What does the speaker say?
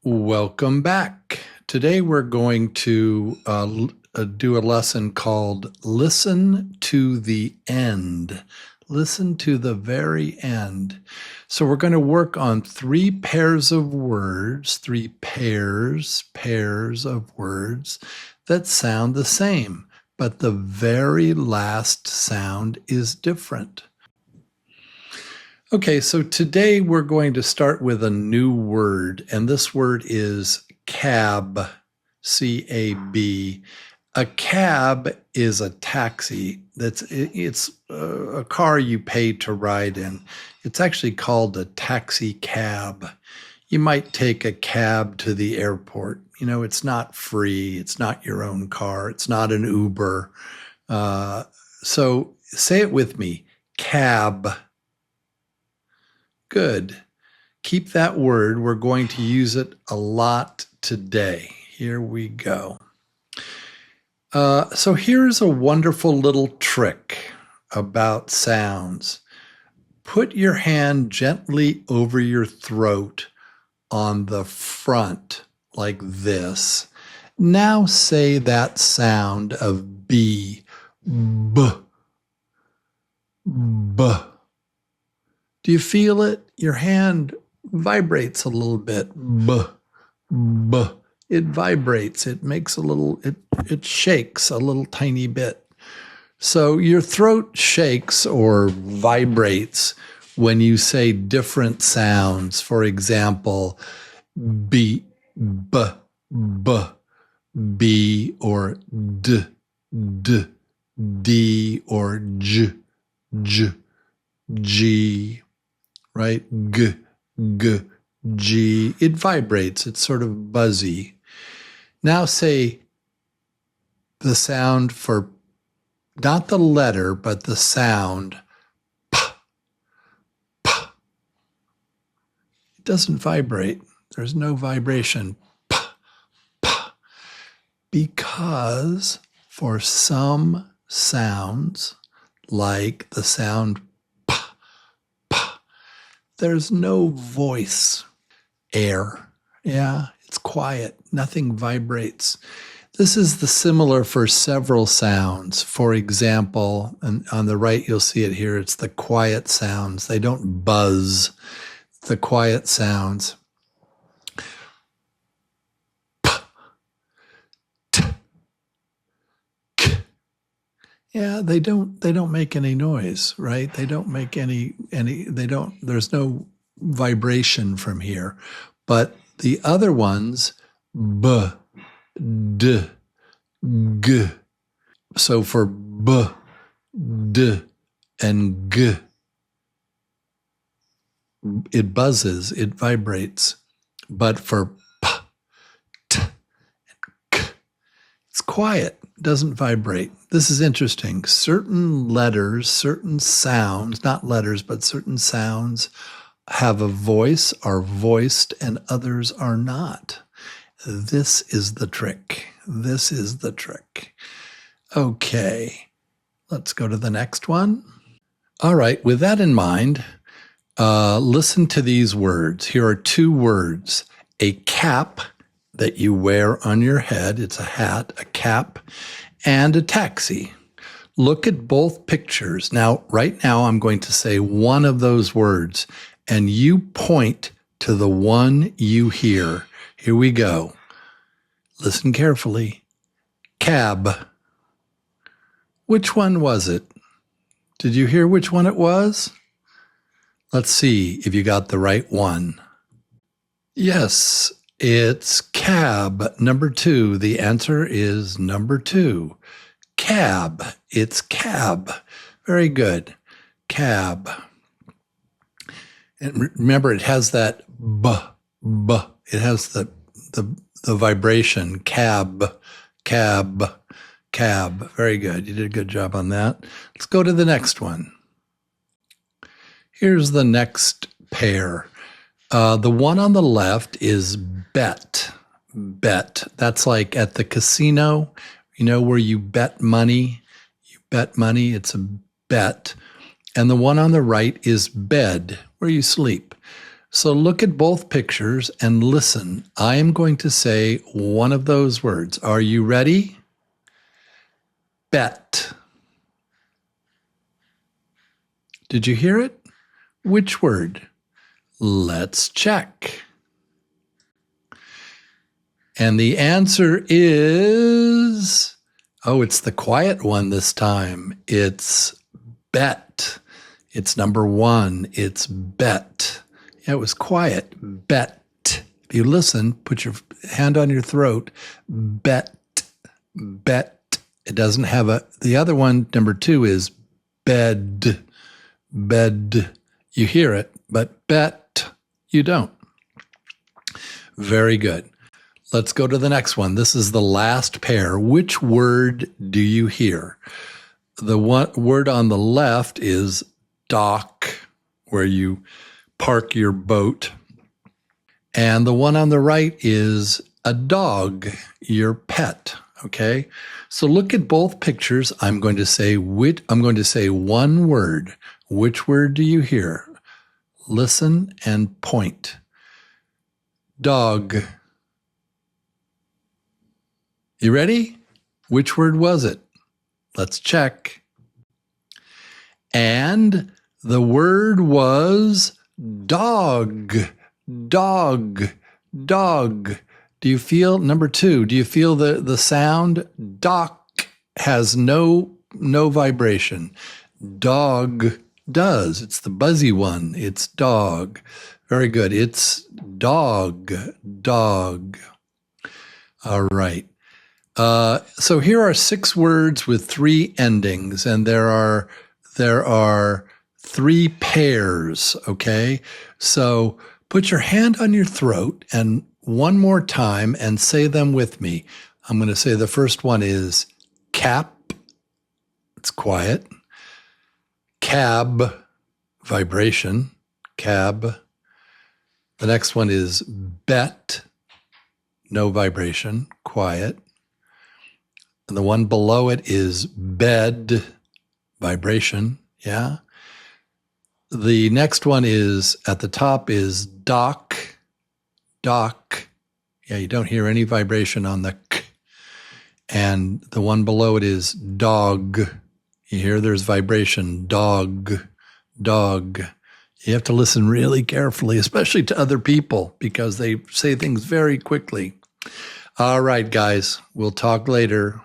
Welcome back. Today we're going to do a lesson called Listen to the End. Listen to the very end. So we're going to work on three pairs of words, three pairs of words that sound the same, but the very last sound is different. Okay, so today we're going to start with a new word, and this word is cab, C-A-B. A cab is a taxi. It's a car you pay to ride in. It's actually called a taxi cab. You might take a cab to the airport. You know, it's not free. It's not your own car. It's not an Uber. So say it with me, cab. Good. Keep that word. We're going to use it a lot today. Here we go. So here's a wonderful little trick about sounds. Put your hand gently over your throat on the front like this. Now say that sound of B. B. B. Do you feel it? Your hand vibrates a little bit. B, b. It vibrates. It makes a little, it shakes a little tiny bit. So your throat shakes or vibrates when you say different sounds. For example, B, b, b, B, or D, D, D, or J, J, G. Right? G, G, G. It vibrates. It's sort of buzzy. Now say the sound for, not the letter, but the sound, P, P. It doesn't vibrate. There's no vibration. P, P. Because for some sounds, like the sound there's no voice, air. Yeah, it's quiet. Nothing vibrates. This is the similar for several sounds. For example, and on the right you'll see it here, it's the quiet sounds. They don't buzz. The quiet sounds. P, t, k. Yeah, they don't make any noise, right? They don't make there's no vibration from here. But the other ones, B, D, G. So for B, D, and G, it buzzes, it vibrates. But for P, T, and K, it's quiet. Doesn't vibrate. This is interesting. Certain letters, certain sounds, not letters, but certain sounds have a voice, are voiced, and others are not. This is the trick. This is the trick. Okay, let's go to the next one. All right, with that in mind, listen to these words. Here are two words. A cap that you wear on your head. It's a hat, a cap, and a taxi. Look at both pictures. Now, right now, I'm going to say one of those words, and you point to the one you hear. Here we go. Listen carefully. Cab. Which one was it? Did you hear which one it was? Let's see if you got the right one. Yes. It's cab, number 2. The answer is number 2. Cab. It's cab. Very good. Cab. And remember, it has that b. It has the vibration. Cab, cab, cab. Very good. You did a good job on that. Let's go to the next one. Here's the next pair. The one on the left is bet. Bet. That's like at the casino, you know, where you bet money. You bet money. It's a bet. And the one on the right is bed, where you sleep. So look at both pictures and listen. I am going to say one of those words. Are you ready? Bet. Did you hear it? Which word? Let's check. And the answer is, it's the quiet one this time. It's bet. It's number one. It's bet. Yeah, it was quiet. Bet. If you listen, put your hand on your throat. Bet. Bet. It doesn't have the other one, number two, is bed. Bed. You hear it, but bet, you don't. Very good. Let's go to the next one. This is the last pair. Which word do you hear? The word on the left is dock, where you park your boat. And the one on the right is a dog, your pet. Okay? So look at both pictures. I'm going to say one word. Which word do you hear? Listen and point. Dog. You ready? Which word was it? Let's check. And the word was dog. Dog. Dog. Do you feel, number two, do you feel the sound? Dock has no vibration. Dog does. It's the buzzy one. It's dog. Very good. It's dog. Dog. All right. So here are 6 words with 3 endings, and there are 3 pairs, okay? So put your hand on your throat and one more time and say them with me. I'm going to say the first one is cap. It's quiet. Cab, vibration, cab. The next one is bet, no vibration, quiet. And the one below it is bed, vibration, yeah. The next one is, at the top is dock, dock. Yeah, you don't hear any vibration on the k. And the one below it is dog. You hear there's vibration, dog, dog. You have to listen really carefully, especially to other people, because they say things very quickly. All right, guys, we'll talk later.